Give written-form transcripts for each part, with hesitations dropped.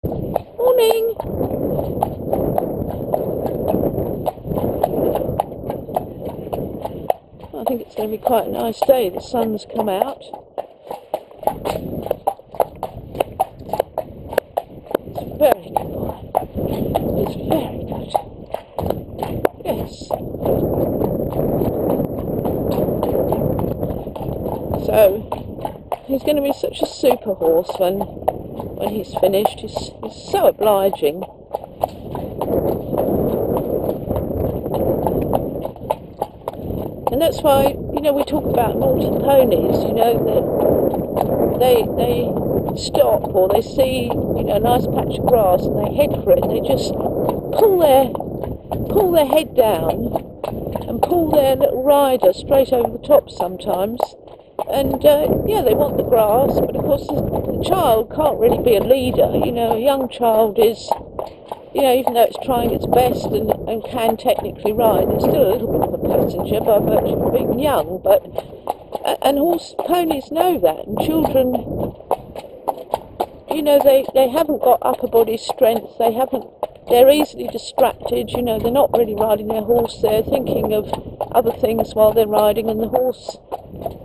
Morning. I think it's going to be quite a nice day. The sun's come out. It's very good, boy. It's very good. Yes. So he's going to be such a super horse when he's finished. He's so obliging. And that's why, we talk about naughty ponies, that they stop, or they see, a nice patch of grass and they head for it, and they just pull their head down and pull their little rider straight over the top sometimes. And they want the grass, but of course the child can't really be a leader. A young child is, even though it's trying its best and can technically ride, it's still a little bit of a passenger by virtue of being young. And ponies know that, and children, they haven't got upper body strength. They're easily distracted. They're not really riding their horse. They're thinking of other things while they're riding, and the horse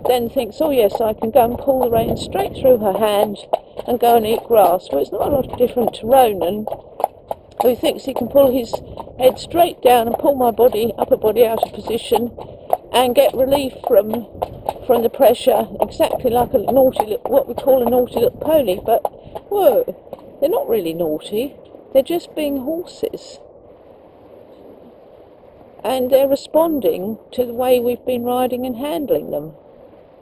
then thinks, oh yes, I can go and pull the rein straight through her hand and go and eat grass. Well, it's not a lot different to Ronan, who thinks he can pull his head straight down and pull my upper body out of position and get relief from the pressure, exactly like what we call a naughty little pony. But whoa, they're not really naughty. They're just being horses, and they're responding to the way we've been riding and handling them.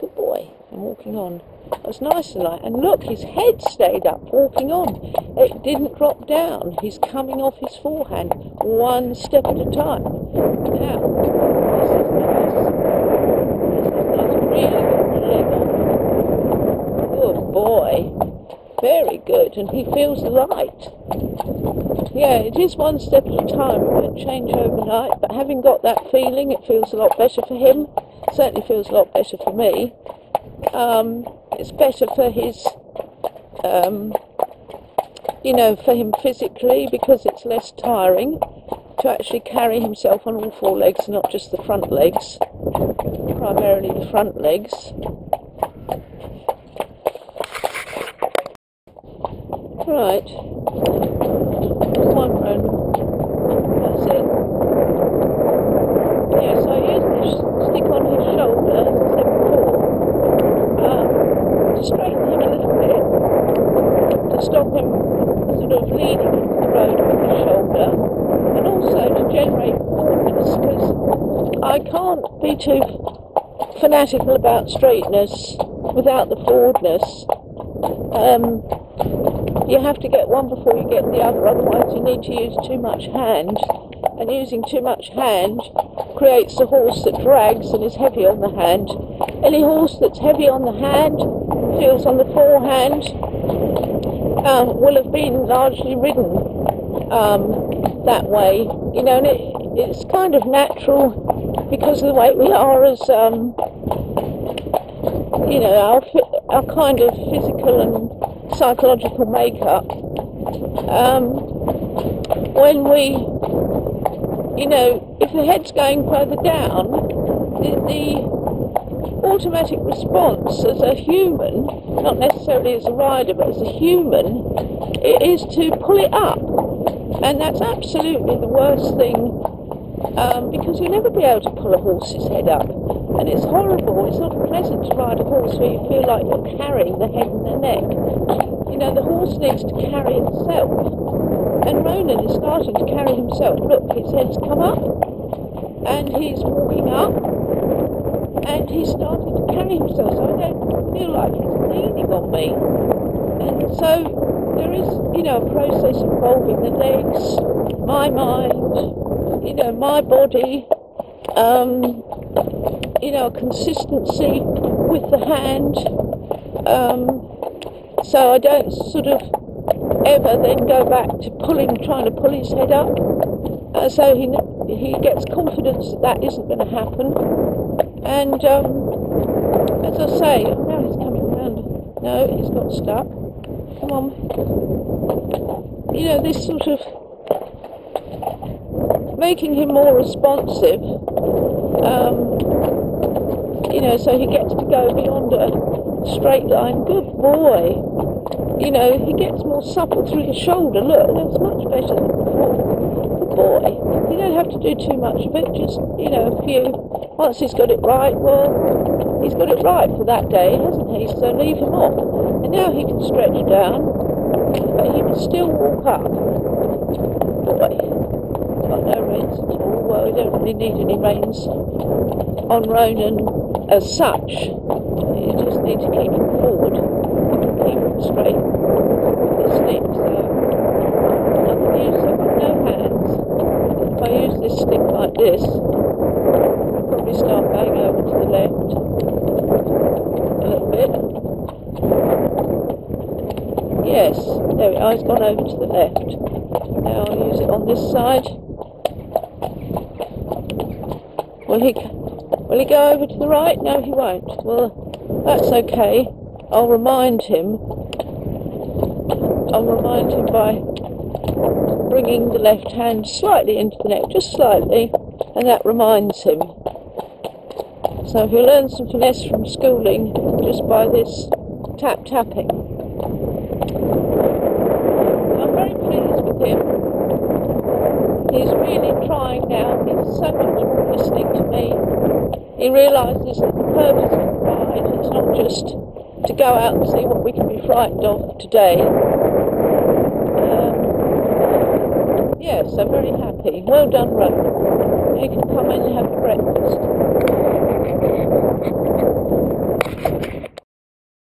Good boy. And walking on. That's nice and light. And look, his head stayed up walking on. It didn't drop down. He's coming off his forehand one step at a time. Now, this is nice. Really good leg on. Good boy. Very good. And he feels light. Yeah, it is one step at a time. It won't change overnight. But having got that feeling, it feels a lot better for him. Certainly feels a lot better for me. It's better for his, for him physically, because it's less tiring to actually carry himself on all four legs, not just the front legs, primarily the front legs. Right. Come on, Ronan. That's it. Yes, I use this stick on his shoulder, as I said before, to straighten him a little bit, to stop him sort of leaning into the road with his shoulder, and also to generate forwardness, because I can't be too fanatical about straightness without the forwardness. You have to get one before you get the other, otherwise you need to use too much hand, and using too much hand creates a horse that drags and is heavy on the hand. Any horse that's heavy on the hand, feels on the forehand, will have been largely ridden that way, and it's kind of natural because of the way we are as, our kind of physical and psychological makeup. When we, if the head's going further down, the automatic response as a human, not necessarily as a rider, but as a human, it is to pull it up. And that's absolutely the worst thing, because you'll never be able to pull a horse's head up. And it's horrible. It's not pleasant to ride a horse where you feel like you're carrying the head and the neck. The horse needs to carry itself. And Ronan is starting to carry himself. Look, his head's come up, and he's walking up, and he's starting to carry himself. So I don't feel like he's leaning on me. And so there is, a process involving the legs, my mind, my body, a consistency with the hand. So I don't sort of ever then go back to trying to pull his head up. So he gets confidence that isn't going to happen. And as I say, now he's coming round. No, he's got stuck. Come on. you know, this sort of making him more responsive, you know, so he gets to go beyond a straight line. Good boy. You know, he gets more supple through the shoulder. Look, that's much better than before. Good boy. You don't have to do too much of it, just, you know, a few. Once he's got it right, well, he's got it right for that day, hasn't he? So leave him off. And now he can stretch down, but he can still walk up. Boy. Got no reins at all. Well, we don't really need any reins on Ronan as such. You just need to keep him forward, keep him straight with the stick. So I can use, I've got no hands. If I use this stick like this, I'll probably start going over to the left a little bit. Yes, there we are, it's gone over to the left. Now I'll use it on this side. Will he go over to the right? No, he won't. Well, that's okay. I'll remind him by bringing the left hand slightly into the neck, just slightly, and that reminds him. So he'll learn some finesse from schooling just by this tapping. I'm very pleased with him. He's really trying now. He's so much more listening to me. He realises that the purpose of the ride is not just to go out and see what we can be frightened of today. Yeah, so very happy. Well done, Ronan. You can come in and have breakfast.